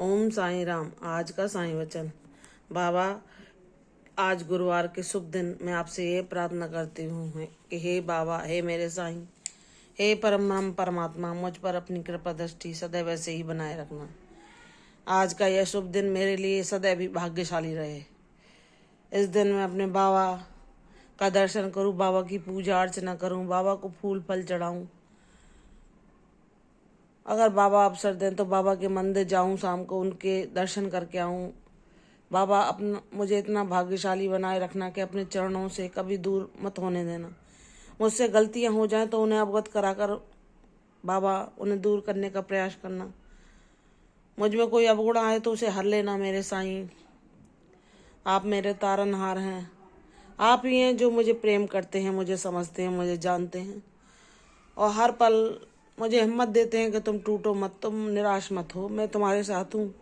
ओम साईं राम। आज का साईं वचन। बाबा, आज गुरुवार के शुभ दिन मैं आपसे ये प्रार्थना करती हूँ कि हे बाबा, हे मेरे साईं, हे परम ब्रह्म परमात्मा, मुझ पर अपनी कृपा दृष्टि सदैव ऐसे ही बनाए रखना। आज का यह शुभ दिन मेरे लिए सदैव ही भाग्यशाली रहे। इस दिन मैं अपने बाबा का दर्शन करूँ, बाबा की पूजा अर्चना करूँ, बाबा को फूल फल चढ़ाऊँ। अगर बाबा अवसर दें तो बाबा के मंदिर जाऊं, शाम को उनके दर्शन करके आऊं। बाबा अपना मुझे इतना भाग्यशाली बनाए रखना कि अपने चरणों से कभी दूर मत होने देना। मुझसे गलतियां हो जाएं तो उन्हें अवगत कराकर बाबा उन्हें दूर करने का प्रयास करना। मुझ में कोई अवगुण आए तो उसे हर लेना मेरे साईं। आप मेरे तारनहार हैं। आप ही हैं जो मुझे प्रेम करते हैं, मुझे समझते हैं, मुझे जानते हैं और हर पल मुझे हिम्मत देते हैं कि तुम टूटो मत, तुम निराश मत हो, मैं तुम्हारे साथ हूँ।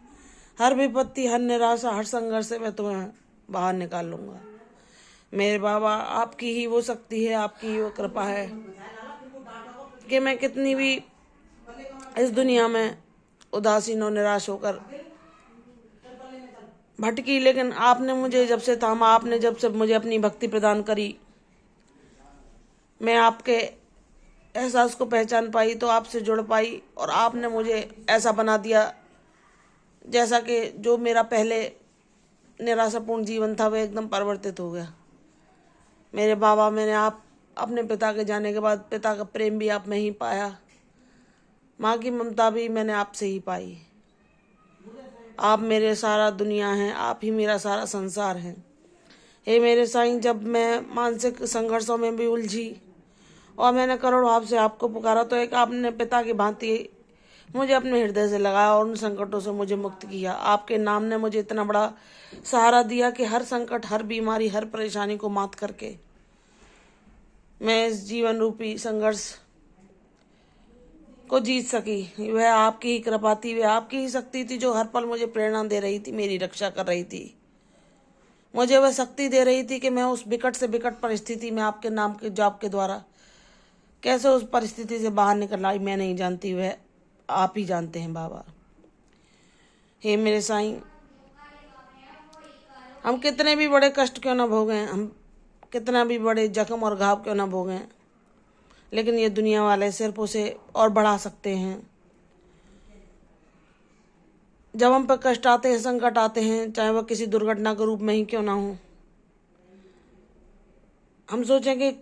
हर विपत्ति, हर निराशा, हर संघर्ष से मैं तुम्हें बाहर निकाल लूँगा। मेरे बाबा, आपकी ही वो शक्ति है, आपकी ही वो कृपा है कि मैं कितनी भी इस दुनिया में उदासीन और निराश होकर भटकी, लेकिन आपने मुझे जब से थामा, आपने जब से मुझे अपनी भक्ति प्रदान करी, मैं आपके एहसास को पहचान पाई, तो आपसे जुड़ पाई और आपने मुझे ऐसा बना दिया जैसा कि जो मेरा पहले निराशापूर्ण जीवन था वह एकदम परिवर्तित हो गया। मेरे बाबा, मैंने आप अपने पिता के जाने के बाद पिता का प्रेम भी आप में ही पाया, माँ की ममता भी मैंने आपसे ही पाई। आप मेरे सारा दुनिया हैं, आप ही मेरा सारा संसार है। हे मेरे साईं, जब मैं मानसिक संघर्षों में भी उलझी और मैंने करोड़ भाव से आपको पुकारा तो एक आपने पिता की भांति मुझे अपने हृदय से लगाया और उन संकटों से मुझे मुक्त किया। आपके नाम ने मुझे इतना बड़ा सहारा दिया कि हर संकट, हर बीमारी, हर परेशानी को मात करके मैं इस जीवन रूपी संघर्ष को जीत सकी। वह आपकी ही कृपा थी, वह आपकी ही शक्ति थी जो हर पल मुझे प्रेरणा दे रही थी, मेरी रक्षा कर रही थी। मुझे वह शक्ति दे रही थी कि मैं उस विकट से विकट परिस्थिति में आपके नाम के जाप के द्वारा कैसे उस परिस्थिति से बाहर निकल आई मैं नहीं जानती, वह आप ही जानते हैं बाबा। हे मेरे साईं, हम कितने भी बड़े कष्ट क्यों ना भोगें, हम कितना भी बड़े जख्म और घाव क्यों ना भोगें, लेकिन ये दुनिया वाले सिर्फ उसे और बढ़ा सकते हैं। जब हम पर कष्ट आते हैं, संकट आते हैं, चाहे वह किसी दुर्घटना के रूप में ही क्यों ना हो, हम सोचेंगे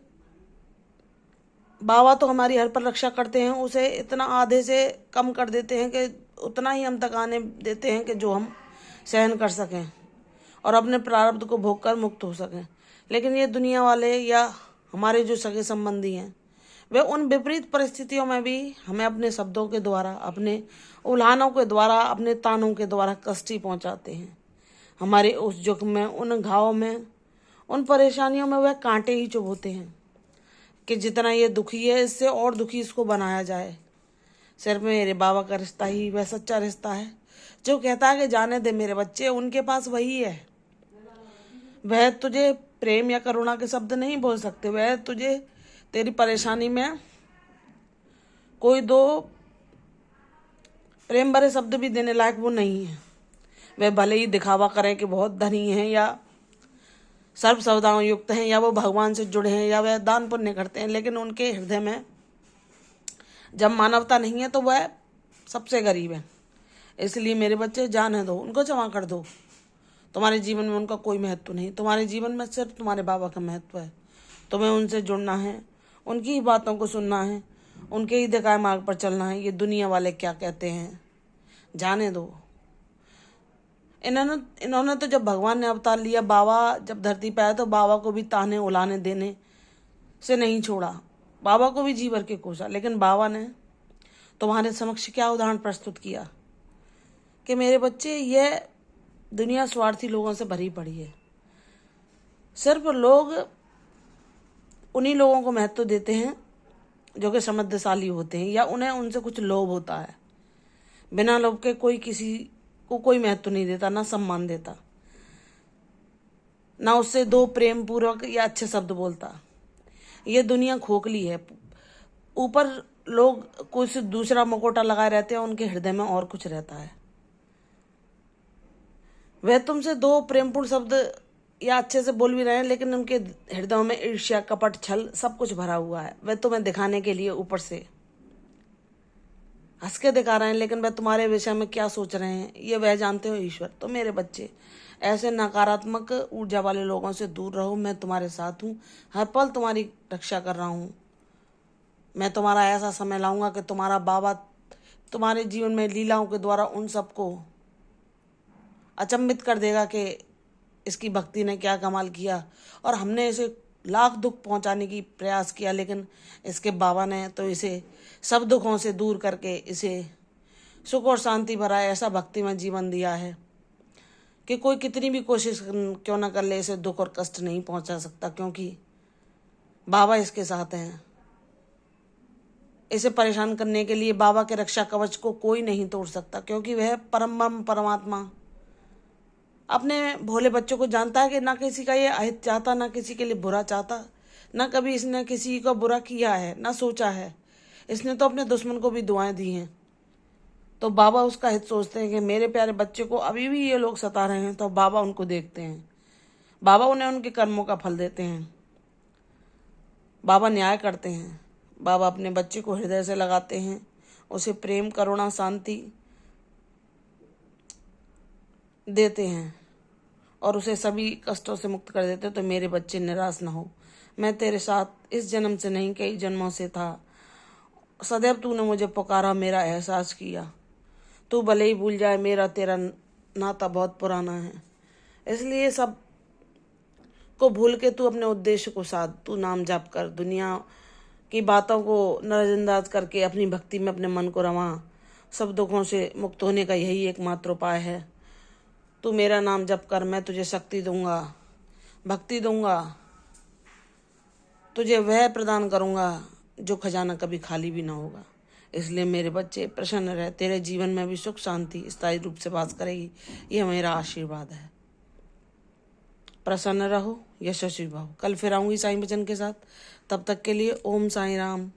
बाबा तो हमारी हर पर रक्षा करते हैं, उसे इतना आधे से कम कर देते हैं कि उतना ही हम तक आने देते हैं कि जो हम सहन कर सकें और अपने प्रारब्ध को भोग कर मुक्त हो सकें। लेकिन ये दुनिया वाले या हमारे जो सगे संबंधी हैं, वे उन विपरीत परिस्थितियों में भी हमें अपने शब्दों के द्वारा, अपने उल्हानों के द्वारा, अपने तानों के द्वारा कष्ट ही पहुँचाते हैं। हमारे उस जुख्म में, उन घावों में, उन परेशानियों में वह कांटे ही चुभोते हैं कि जितना ये दुखी है इससे और दुखी इसको बनाया जाए। सिर्फ मेरे बाबा का रिश्ता ही वह सच्चा रिश्ता है जो कहता है कि जाने दे मेरे बच्चे, उनके पास वही है। वह तुझे प्रेम या करुणा के शब्द नहीं बोल सकते, वह तुझे तेरी परेशानी में कोई दो प्रेम भरे शब्द भी देने लायक वो नहीं है। वह भले ही दिखावा करें कि बहुत धनी हैं या सर्व सुविधाओं युक्त हैं या वो भगवान से जुड़े हैं या वह दान पुण्य करते हैं, लेकिन उनके हृदय में जब मानवता नहीं है तो वह सबसे गरीब है। इसलिए मेरे बच्चे, जाने दो, उनको क्षमा कर दो। तुम्हारे जीवन में उनका कोई महत्व नहीं, तुम्हारे जीवन में सिर्फ तुम्हारे बाबा का महत्व है। तुम्हें उनसे जुड़ना है, उनकी ही बातों को सुनना है, उनके ही दिखाए मार्ग पर चलना है। ये दुनिया वाले क्या कहते हैं, जाने दो। इन्होंने तो जब भगवान ने अवतार लिया, बाबा जब धरती पे आए तो बाबा को भी ताने उलाने देने से नहीं छोड़ा, बाबा को भी जी भर के कोसा। लेकिन बाबा ने तुम्हारे समक्ष क्या उदाहरण प्रस्तुत किया कि मेरे बच्चे, यह दुनिया स्वार्थी लोगों से भरी पड़ी है। सिर्फ लोग उन्हीं लोगों को महत्व देते हैं जो कि समृद्धशाली होते हैं या उन्हें उनसे कुछ लोभ होता है। बिना लोभ के कोई किसी को कोई महत्व नहीं देता, ना सम्मान देता, ना उससे दो प्रेम पूर्वक या अच्छे शब्द बोलता। ये दुनिया खोखली है। ऊपर लोग कुछ दूसरा मुखौटा लगाए रहते हैं, उनके हृदय में और कुछ रहता है। वह तुमसे दो प्रेमपूर्ण शब्द या अच्छे से बोल भी रहे हैं, लेकिन उनके हृदयों में ईर्ष्या, कपट, छल सब कुछ भरा हुआ है। वह तुम्हें दिखाने के लिए ऊपर से हंस के दिखा रहे हैं, लेकिन वह तुम्हारे विषय में क्या सोच रहे हैं ये वह जानते हो ईश्वर। तो मेरे बच्चे, ऐसे नकारात्मक ऊर्जा वाले लोगों से दूर रहो। मैं तुम्हारे साथ हूँ, हर पल तुम्हारी रक्षा कर रहा हूँ। मैं तुम्हारा ऐसा समय लाऊंगा कि तुम्हारा बाबा तुम्हारे जीवन में लीलाओं के द्वारा उन सबको अचंभित कर देगा कि इसकी भक्ति ने क्या कमाल किया, और हमने इसे लाख दुख पहुंचाने की प्रयास किया, लेकिन इसके बाबा ने तो इसे सब दुखों से दूर करके इसे सुख और शांति भरा ऐसा भक्तिमय जीवन दिया है कि कोई कितनी भी कोशिश क्यों ना कर ले, इसे दुख और कष्ट नहीं पहुंचा सकता, क्योंकि बाबा इसके साथ हैं। इसे परेशान करने के लिए बाबा के रक्षा कवच को कोई नहीं तोड़ सकता, क्योंकि वह परम परमात्मा अपने भोले बच्चों को जानता है कि ना किसी का ये अहित चाहता, ना किसी के लिए बुरा चाहता, ना कभी इसने किसी का बुरा किया है, ना सोचा है। इसने तो अपने दुश्मन को भी दुआएं दी हैं। तो बाबा उसका हित सोचते हैं कि मेरे प्यारे बच्चे को अभी भी ये लोग सता रहे हैं, तो बाबा उनको देखते हैं। बाबा उन्हें उनके कर्मों का फल देते हैं। बाबा न्याय करते हैं। बाबा अपने बच्चे को हृदय से लगाते हैं, उसे प्रेम, करुणा, शांति देते हैं और उसे सभी कष्टों से मुक्त कर देते हैं। तो मेरे बच्चे, निराश न हो। मैं तेरे साथ इस जन्म से नहीं, कई जन्मों से था। सदैव तूने मुझे पुकारा, मेरा एहसास किया। तू भले ही भूल जाए, मेरा तेरा नाता बहुत पुराना है। इसलिए सब को भूल के तू अपने उद्देश्य को साध। तू नाम जाप कर, दुनिया की बातों को नजरअंदाज करके अपनी भक्ति में अपने मन को रवा। सब दुखों से मुक्त होने का यही एकमात्र उपाय है। तू मेरा नाम जप कर, मैं तुझे शक्ति दूंगा, भक्ति दूंगा, तुझे वह प्रदान करूंगा जो खजाना कभी खाली भी ना होगा। इसलिए मेरे बच्चे प्रसन्न रहे, तेरे जीवन में भी सुख शांति स्थायी रूप से वास करेगी। यह मेरा आशीर्वाद है। प्रसन्न रहो, यशस्वी भहो। कल फिर आऊंगी साईं वचन के साथ। तब तक के लिए ओम साईं राम।